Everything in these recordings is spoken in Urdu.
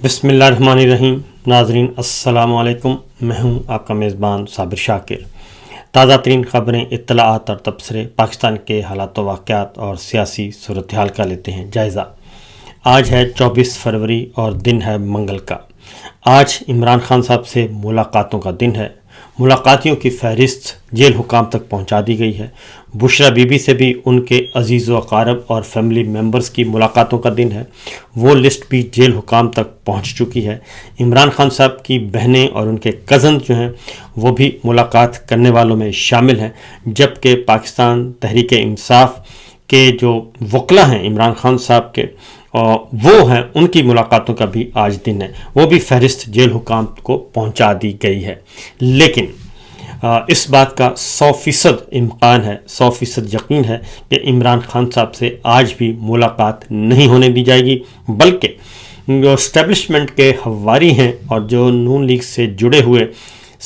بسم اللہ الرحمن الرحیم۔ ناظرین السلام علیکم، میں ہوں آپ کا میزبان صابر شاکر۔ تازہ ترین خبریں، اطلاعات اور تبصرے پاکستان کے حالات و واقعات اور سیاسی صورتحال کا لیتے ہیں جائزہ۔ آج ہے 24 فروری اور دن ہے منگل کا۔ آج عمران خان صاحب سے ملاقاتوں کا دن ہے۔ ملاقاتیوں کی فہرست جیل حکام تک پہنچا دی گئی ہے۔ بشرا بی بی سے بھی ان کے عزیز و اقارب اور فیملی ممبرز کی ملاقاتوں کا دن ہے، وہ لسٹ بھی جیل حکام تک پہنچ چکی ہے۔ عمران خان صاحب کی بہنیں اور ان کے کزن جو ہیں وہ بھی ملاقات کرنے والوں میں شامل ہیں، جبکہ پاکستان تحریک انصاف کے جو وکلا ہیں عمران خان صاحب کے وہ ہیں، ان کی ملاقاتوں کا بھی آج دن ہے، وہ بھی فہرست جیل حکام کو پہنچا دی گئی ہے۔ لیکن اس بات کا 100% امکان ہے، 100% یقین ہے کہ عمران خان صاحب سے آج بھی ملاقات نہیں ہونے دی جائے گی، بلکہ جو اسٹیبلشمنٹ کے حواری ہیں اور جو نون لیگ سے جڑے ہوئے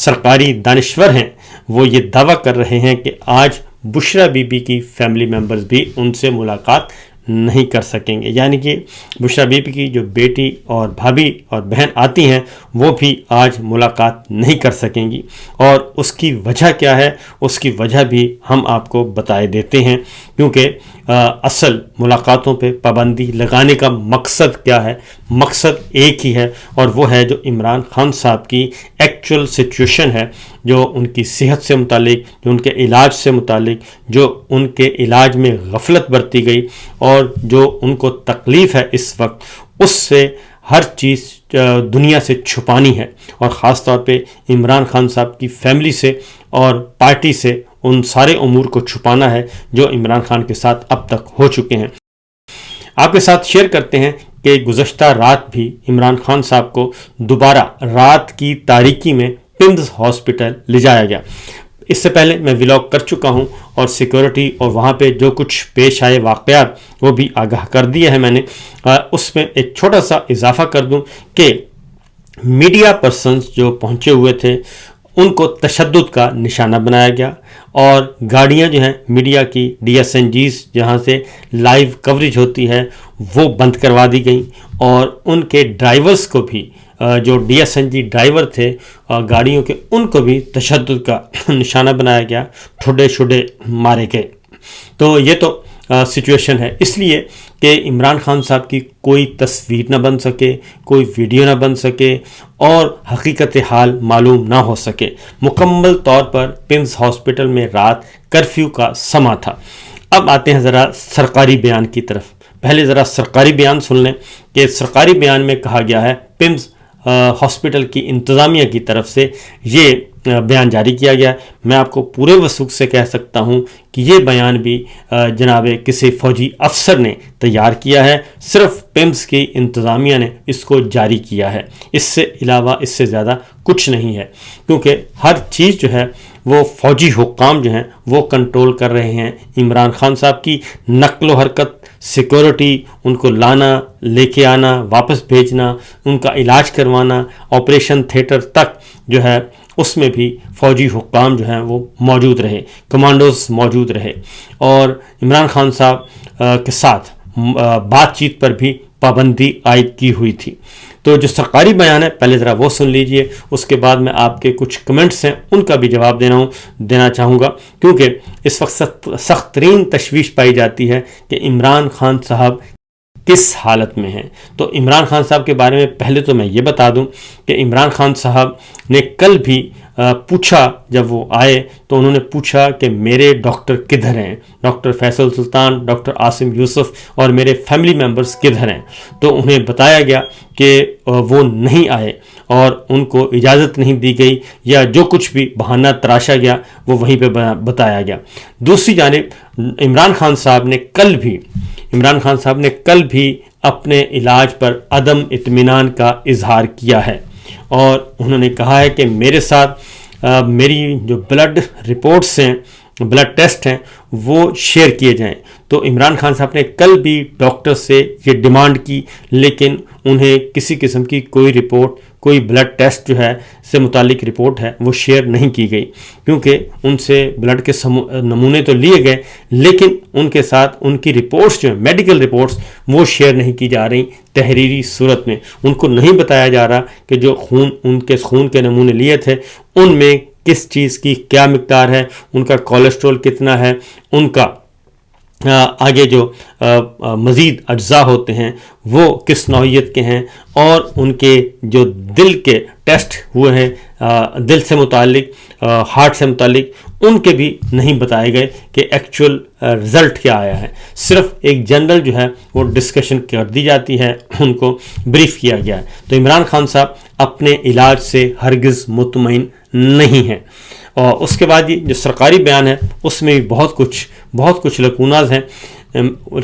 سرکاری دانشور ہیں وہ یہ دعویٰ کر رہے ہیں کہ آج بشرا بی بی کی فیملی ممبرز بھی ان سے ملاقات نہیں کر سکیں گے، یعنی کہ بشرا بی بی کی جو بیٹی اور بھابھی اور بہن آتی ہیں وہ بھی آج ملاقات نہیں کر سکیں گی۔ اور اس کی وجہ کیا ہے، اس کی وجہ بھی ہم آپ کو بتائے دیتے ہیں، کیونکہ اصل ملاقاتوں پہ پابندی لگانے کا مقصد کیا ہے؟ مقصد ایک ہی ہے، اور وہ ہے جو عمران خان صاحب کی ایکچول سچویشن ہے، جو ان کی صحت سے متعلق، جو ان کے علاج سے متعلق، جو ان کے علاج میں غفلت برتی گئی اور جو ان کو تکلیف ہے اس وقت، اس سے ہر چیز دنیا سے چھپانی ہے، اور خاص طور پہ عمران خان صاحب کی فیملی سے اور پارٹی سے ان سارے امور کو چھپانا ہے جو عمران خان کے ساتھ اب تک ہو چکے ہیں۔ آپ کے ساتھ شیئر کرتے ہیں کہ گزشتہ رات بھی عمران خان صاحب کو دوبارہ رات کی تاریکی میں پمز ہاسپٹل لے جایا گیا۔ اس سے پہلے میں ولاگ کر چکا ہوں اور سیکورٹی اور وہاں پہ جو کچھ پیش آئے واقعات وہ بھی آگاہ کر دیے ہیں میں نے۔ اس میں ایک چھوٹا سا اضافہ کر دوں کہ میڈیا پرسنز جو پہنچے ہوئے تھے ان کو تشدد کا نشانہ بنایا گیا، اور گاڑیاں جو ہیں میڈیا کی DSNGs جہاں سے لائیو کوریج ہوتی ہے وہ بند کروا دی گئیں، اور ان کے ڈرائیورز کو بھی جو DSNG ڈرائیور تھے گاڑیوں کے، ان کو بھی تشدد کا نشانہ بنایا گیا، ٹھڈے شڈے مارے گئے۔ تو یہ تو سچویشن ہے، اس لیے کہ عمران خان صاحب کی کوئی تصویر نہ بن سکے، کوئی ویڈیو نہ بن سکے، اور حقیقت حال معلوم نہ ہو سکے۔ مکمل طور پر پمز ہاسپٹل میں رات کرفیو کا سما تھا۔ اب آتے ہیں ذرا سرکاری بیان کی طرف۔ پہلے ذرا سرکاری بیان سن لیں کہ سرکاری بیان میں کہا گیا ہے، پمز ہاسپٹل کی انتظامیہ کی طرف سے یہ بیان جاری کیا گیا ہے۔ میں آپ کو پورے وثوق سے کہہ سکتا ہوں کہ یہ بیان بھی جناب کسی فوجی افسر نے تیار کیا ہے، صرف پمز کی انتظامیہ نے اس کو جاری کیا ہے، اس سے علاوہ اس سے زیادہ کچھ نہیں ہے، کیونکہ ہر چیز جو ہے وہ فوجی حکام جو ہیں وہ کنٹرول کر رہے ہیں۔ عمران خان صاحب کی نقل و حرکت، سیکورٹی، ان کو لانا، لے کے آنا، واپس بھیجنا، ان کا علاج کروانا، آپریشن تھیٹر تک جو ہے اس میں بھی فوجی حکام جو ہیں وہ موجود رہے، کمانڈوز موجود رہے، اور عمران خان صاحب کے ساتھ بات چیت پر بھی پابندی عائد کی ہوئی تھی۔ تو جو سرکاری بیان ہے پہلے ذرا وہ سن لیجئے، اس کے بعد میں آپ کے کچھ کمنٹس ہیں ان کا بھی جواب دینا چاہوں گا، کیونکہ اس وقت سخت ترین تشویش پائی جاتی ہے کہ عمران خان صاحب کس حالت میں ہیں۔ تو عمران خان صاحب کے بارے میں پہلے تو میں یہ بتا دوں کہ عمران خان صاحب نے کل بھی پوچھا، جب وہ آئے تو انہوں نے پوچھا کہ میرے ڈاکٹر کدھر ہیں، ڈاکٹر فیصل سلطان، ڈاکٹر عاصم یوسف اور میرے فیملی ممبرز کدھر ہیں۔ تو انہیں بتایا گیا کہ وہ نہیں آئے اور ان کو اجازت نہیں دی گئی، یا جو کچھ بھی بہانہ تراشا گیا وہ وہیں پہ بتایا گیا۔ دوسری جانب عمران خان صاحب نے کل بھی اپنے علاج پر عدم اطمینان کا اظہار کیا ہے، اور انہوں نے کہا ہے کہ میرے ساتھ میری جو بلڈ رپورٹس ہیں، بلڈ ٹیسٹ ہیں، وہ شیئر کیے جائیں۔ تو عمران خان صاحب نے کل بھی ڈاکٹر سے یہ ڈیمانڈ کی، لیکن انہیں کسی قسم کی کوئی رپورٹ، کوئی بلڈ ٹیسٹ جو ہے سے متعلق رپورٹ ہے وہ شیئر نہیں کی گئی، کیونکہ ان سے بلڈ کے نمونے تو لیے گئے لیکن ان کے ساتھ ان کی رپورٹس جو ہیں میڈیکل رپورٹس وہ شیئر نہیں کی جا رہی تحریری صورت میں۔ ان کو نہیں بتایا جا رہا کہ جو ان کے خون کے نمونے لیے تھے ان میں کس چیز کی کیا مقدار ہے، ان کا کولیسٹرول کتنا ہے، ان کا آگے جو مزید اجزاء ہوتے ہیں وہ کس نوعیت کے ہیں، اور ان کے جو دل کے ٹیسٹ ہوئے ہیں دل سے متعلق، ہارٹ سے متعلق، ان کے بھی نہیں بتائے گئے کہ ایکچول رزلٹ کیا آیا ہے۔ صرف ایک جنرل جو ہے وہ ڈسکشن کر دی جاتی ہے، ان کو بریف کیا گیا ہے۔ تو عمران خان صاحب اپنے علاج سے ہرگز مطمئن نہیں ہیں۔ اور اس کے بعد یہ جو سرکاری بیان ہے اس میں بھی بہت کچھ لکوناز ہیں۔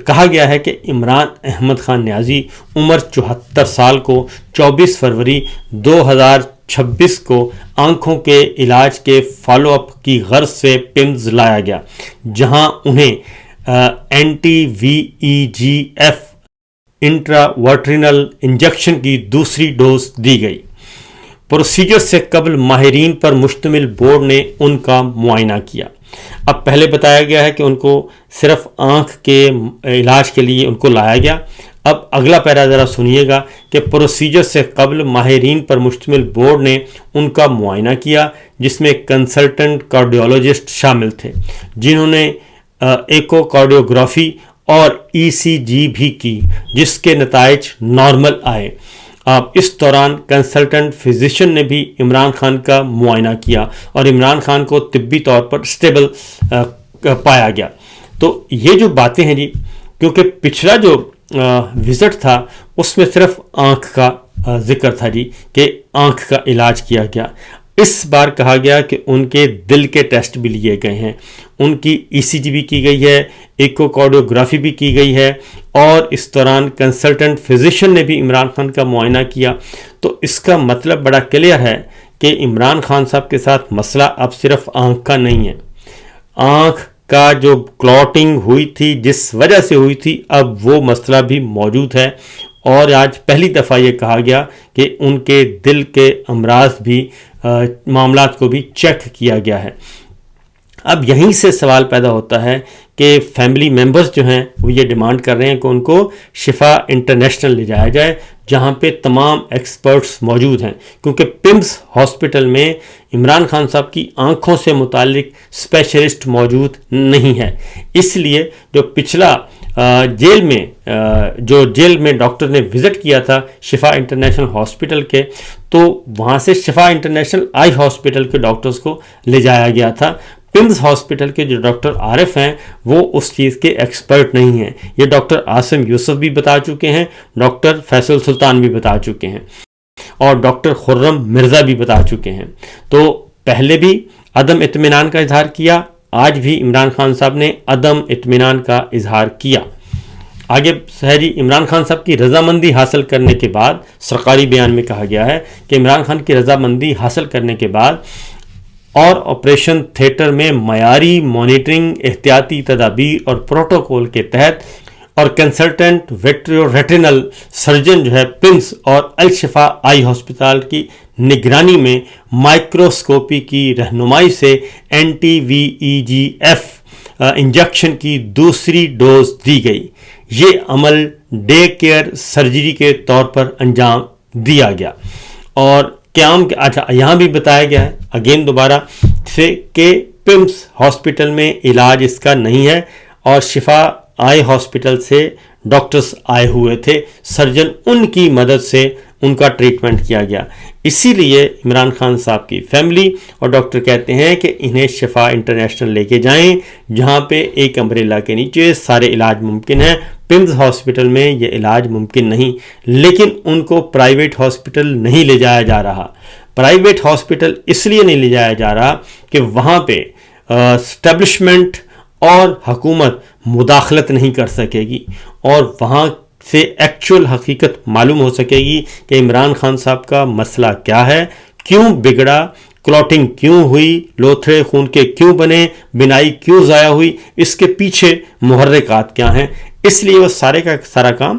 کہا گیا ہے کہ عمران احمد خان نیازی عمر 74 سال کو 24 فروری 2026 کو آنکھوں کے علاج کے فالو اپ کی غرض سے پمز لایا گیا، جہاں انہیں اینٹی VEGF انٹراورٹرینل انجیکشن کی دوسری ڈوز دی گئی۔ پروسیجر سے قبل ماہرین پر مشتمل بورڈ نے ان کا معائنہ کیا۔ اب پہلے بتایا گیا ہے کہ ان کو صرف آنکھ کے علاج کے لیے ان کو لایا گیا۔ اب اگلا پیرا ذرا سنیے گا کہ پروسیجر سے قبل ماہرین پر مشتمل بورڈ نے ان کا معائنہ کیا، جس میں کنسلٹنٹ کارڈیولوجسٹ شامل تھے، جنہوں نے ایکو کارڈیوگرافی اور ECG بھی کی، جس کے نتائج نارمل آئے۔ اب اس دوران کنسلٹنٹ فزیشین نے بھی عمران خان کا معائنہ کیا اور عمران خان کو طبی طور پر سٹیبل پایا گیا۔ تو یہ جو باتیں ہیں جی، کیونکہ پچھلا جو وزٹ تھا اس میں صرف آنکھ کا ذکر تھا جی کہ آنکھ کا علاج کیا گیا۔ اس بار کہا گیا کہ ان کے دل کے ٹیسٹ بھی لیے گئے ہیں، ان کی ECG بھی کی گئی ہے، ایکو کارڈیوگرافی بھی کی گئی ہے، اور اس دوران کنسلٹنٹ فزیشین نے بھی عمران خان کا معائنہ کیا۔ تو اس کا مطلب بڑا کلیئر ہے کہ عمران خان صاحب کے ساتھ مسئلہ اب صرف آنکھ کا نہیں ہے۔ آنکھ کا جو کلاٹنگ ہوئی تھی، جس وجہ سے ہوئی تھی، اب وہ مسئلہ بھی موجود ہے، اور آج پہلی دفعہ یہ کہا گیا کہ ان کے دل کے امراض بھی معاملات کو بھی چیک کیا گیا ہے۔ اب یہیں سے سوال پیدا ہوتا ہے کہ فیملی ممبرز جو ہیں وہ یہ ڈیمانڈ کر رہے ہیں کہ ان کو شفا انٹرنیشنل لے جایا جائے، جہاں پہ تمام ایکسپرٹس موجود ہیں، کیونکہ پمز ہاسپٹل میں عمران خان صاحب کی آنکھوں سے متعلق اسپیشلسٹ موجود نہیں ہے۔ اس لیے جو پچھلا جیل میں ڈاکٹر نے وزٹ کیا تھا شفا انٹرنیشنل ہاسپٹل کے، تو وہاں سے شفا انٹرنیشنل آئی ہاسپٹل کے ڈاکٹرز کو لے جایا گیا تھا۔ پمز ہاسپٹل کے جو ڈاکٹر عارف ہیں وہ اس چیز کے ایکسپرٹ نہیں ہیں، یہ ڈاکٹر عاصم یوسف بھی بتا چکے ہیں، ڈاکٹر فیصل سلطان بھی بتا چکے ہیں، اور ڈاکٹر خرم مرزا بھی بتا چکے ہیں۔ تو پہلے بھی عدم اطمینان کا اظہار کیا، آج بھی عمران خان صاحب نے عدم اطمینان کا اظہار کیا۔ آگے جی، عمران خان صاحب کی رضامندی حاصل کرنے کے بعد سرکاری بیان میں کہا گیا ہے کہ عمران خان کی رضامندی حاصل کرنے کے بعد اور آپریشن تھیٹر میں معیاری مانیٹرنگ، احتیاطی تدابیر اور پروٹوکول کے تحت، اور کنسلٹنٹ ویٹریو ریٹینل سرجن جو ہے پمز اور الشفا آئی ہاسپٹل کی نگرانی میں مائکروسکوپی کی رہنمائی سے اینٹی VEGF انجیکشن کی دوسری ڈوز دی گئی۔ یہ عمل ڈے کیئر سرجری کے طور پر انجام دیا گیا، اور یہاں بھی بتایا گیا ہے اگین دوبارہ سے کہ پمز ہاسپٹل میں علاج اس کا نہیں ہے، اور شفا آئی ہاسپٹل سے ڈاکٹرز آئے ہوئے تھے، سرجن ان کی مدد سے ان کا ٹریٹمنٹ کیا گیا۔ اسی لیے عمران خان صاحب کی فیملی اور ڈاکٹر کہتے ہیں کہ انہیں شفا انٹرنیشنل لے کے جائیں، جہاں پہ ایک امبریلا کے نیچے سارے علاج ممکن ہیں۔ پمز ہاسپٹل میں یہ علاج ممکن نہیں، لیکن ان کو پرائیویٹ ہاسپٹل نہیں لے جایا جا رہا۔ پرائیویٹ ہاسپٹل اس لیے نہیں لے جایا جا رہا کہ وہاں پہ اسٹیبلشمنٹ اور حکومت مداخلت نہیں کر سکے گی، اور وہاں سے ایکچول حقیقت معلوم ہو سکے گی کہ عمران خان صاحب کا مسئلہ کیا ہے، کیوں بگڑا، کلاٹنگ کیوں ہوئی، لوتھڑے خون کے کیوں بنے، بینائی کیوں ضائع ہوئی، اس کے پیچھے محرکات کیا ہیں۔ اس لیے وہ سارے کا سارا کام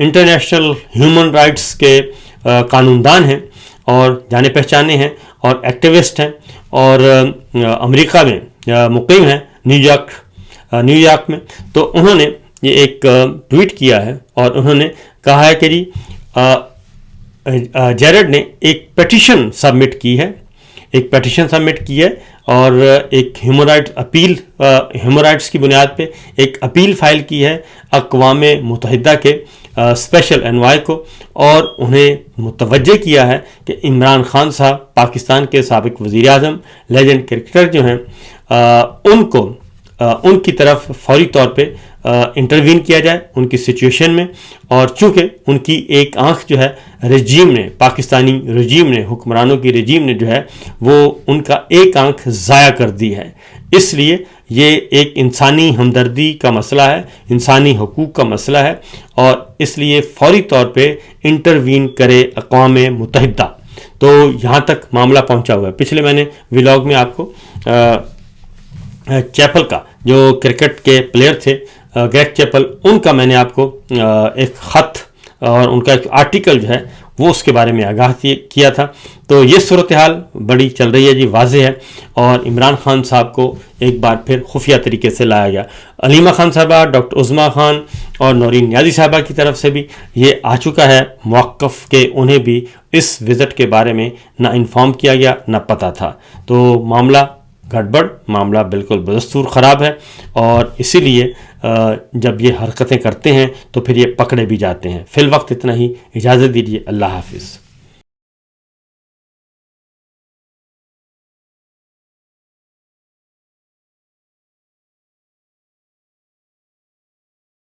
انٹرنیشنل ہیومن رائٹس کے قانوندان ہیں اور جانے پہچانے ہیں اور ایکٹیوسٹ ہیں، اور امریکہ میں مقیم ہیں، نیو یارک میں. تو انہوں نے یہ ایک ٹویٹ کیا ہے اور انہوں نے کہا ہے کہ جی جیرڈ نے ایک پیٹیشن سبمٹ کی ہے اور ایک ہیومن رائٹس کی بنیاد پہ ایک اپیل فائل کی ہے اقوام متحدہ کے اسپیشل انوائے کو، اور انہیں متوجہ کیا ہے کہ عمران خان صاحب پاکستان کے سابق وزیر اعظم، لیجنڈ کرکٹر جو ہیں، ان کی طرف فوری طور پہ انٹروین کیا جائے ان کی سچویشن میں. اور چونکہ ان کی ایک آنکھ جو ہے رجیم نے، پاکستانی رجیم نے، حکمرانوں کی رجیم نے جو ہے وہ ان کا ایک آنکھ ضائع کر دی ہے، اس لیے یہ ایک انسانی ہمدردی کا مسئلہ ہے، انسانی حقوق کا مسئلہ ہے، اور اس لیے فوری طور پہ انٹروین کرے اقوام متحدہ. تو یہاں تک معاملہ پہنچا ہوا ہے. پچھلے میں نے ولاگ میں آپ کو چیپل کا، جو کرکٹ کے پلیئر تھے گریگ چیپل، ان کا میں نے آپ کو ایک خط اور ان کا ایک آرٹیکل جو ہے وہ اس کے بارے میں آگاہ کیا تھا. تو یہ صورتحال بڑی چل رہی ہے جی، واضح ہے، اور عمران خان صاحب کو ایک بار پھر خفیہ طریقے سے لایا گیا. علیمہ خان صاحبہ، ڈاکٹر عظمیٰ خان اور نورین نیازی صاحبہ کی طرف سے بھی یہ آ چکا ہے موقف کہ انہیں بھی اس وزٹ کے بارے میں نہ انفارم کیا گیا، نہ پتہ تھا. تو معاملہ گڑبڑ، معاملہ بالکل بدستور خراب ہے، اور اسی لیے جب یہ حرکتیں کرتے ہیں تو پھر یہ پکڑے بھی جاتے ہیں. فی الوقت اتنا ہی، اجازت دیجیے، اللہ حافظ.